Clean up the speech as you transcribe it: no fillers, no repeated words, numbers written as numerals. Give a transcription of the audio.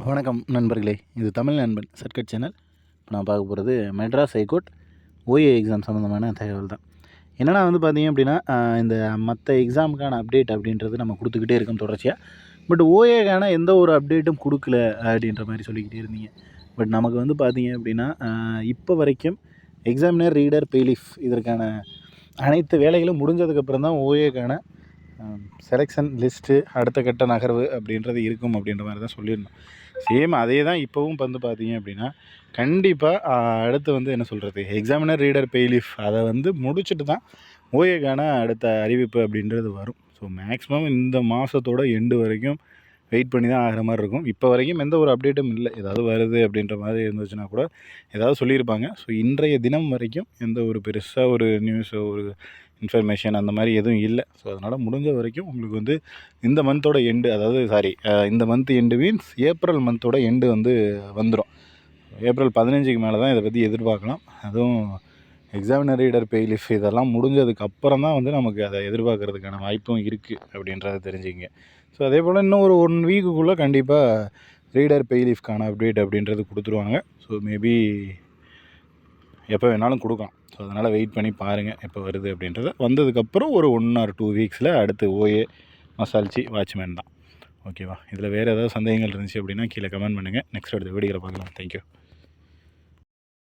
வணக்கம் நண்பர்களே, இது தமிழ் நண்பன் சர்க்கட் சேனல். இப்போ நான் பார்க்க போகிறது மெட்ராஸ் ஹைகோர்ட் ஓஏ எக்ஸாம் சம்மந்தமான தகவல் தான். என்னென்னா பார்த்தீங்க அப்படின்னா, இந்த மற்ற எக்ஸாமுக்கான அப்டேட் அப்படின்றது நம்ம கொடுத்துக்கிட்டே இருக்கோம் தொடர்ச்சியாக. பட் ஓஏக்கான எந்த ஒரு அப்டேட்டும் கொடுக்கல அப்படின்ற மாதிரி சொல்லிக்கிட்டே இருந்தீங்க. பட் நமக்கு பார்த்தீங்க அப்படின்னா, இப்போ வரைக்கும் எக்ஸாமினர், ரீடர், பெய்லீஃப் இதற்கான அனைத்து வேலைகளும் முடிஞ்சதுக்கப்புறம் தான் ஓஏக்கான செலெக்ஷன் லிஸ்ட்டு அடுத்த கட்ட நகர்வு அப்படின்றது இருக்கும் அப்படின்ற மாதிரி தான் சொல்லியிருந்தோம். சேம் அதே தான் இப்போவும் பார்த்தீங்க அப்படின்னா, கண்டிப்பாக அடுத்து என்ன சொல்கிறது, எக்ஸாமினர், ரீடர், பெய்லீஃப் அதை முடிச்சுட்டு தான் ஓஏக்கான அடுத்த அறிவிப்பு அப்படின்றது வரும். ஸோ மேக்ஸிமம் இந்த மாதத்தோட எண்டு வரைக்கும் வெயிட் பண்ணி தான் ஆகிற மாதிரி இருக்கும். இப்போ வரைக்கும் எந்த ஒரு அப்டேட்டும் இல்லை. ஏதாவது வருது அப்படின்ற மாதிரி இருந்துச்சுன்னா கூட ஏதாவது சொல்லியிருப்பாங்க. ஸோ இன்றைய தினம் வரைக்கும் எந்த ஒரு பெருசாக ஒரு நியூஸோ ஒரு இன்ஃபர்மேஷன் அந்த மாதிரி எதுவும் இல்லை. ஸோ அதனால் முடிஞ்ச வரைக்கும் உங்களுக்கு இந்த மந்தோட எண்டு, அதாவது இந்த மந்த் எண்டு மீன்ஸ் ஏப்ரல் மந்தோட எண்டு வந்துடும். ஏப்ரல் 15க்கு மேலே தான் இதை பற்றி எதிர்பார்க்கலாம். அதுவும் எக்ஸாமினர், ரீடர், பெய்லீஃப் இதெல்லாம் முடிஞ்சதுக்கு அப்புறம் தான் நமக்கு அதை எதிர்பார்க்கறதுக்கான வாய்ப்பும் இருக்குது அப்படின்றத தெரிஞ்சுங்க. ஸோ அதே போல் இன்னும் ஒரு 1 வீக்குக்குள்ளே கண்டிப்பாக ரீடர், பெய்லீஃப்கான அப்டேட் அப்படின்றது கொடுத்துருவாங்க. ஸோ மேபி எப்போ வேணாலும் கொடுக்கலாம். ஸோ அதனால் வெயிட் பண்ணி பாருங்கள் எப்போ வருது அப்படின்றத. வந்ததுக்கப்புறம் ஒரு 1 or 2 வீக்ஸில் அடுத்து ஓஏ, மசால்ச்சி, வாட்ச்மேன் தான். ஓகேவா? இதில் வேறு ஏதாவது சந்தேகங்கள் இருந்துச்சு அப்படின்னா கீழே கமெண்ட் பண்ணுங்கள். நெக்ஸ்ட் அடுத்த வீடியோவில் பார்க்கலாம். தேங்க்யூ.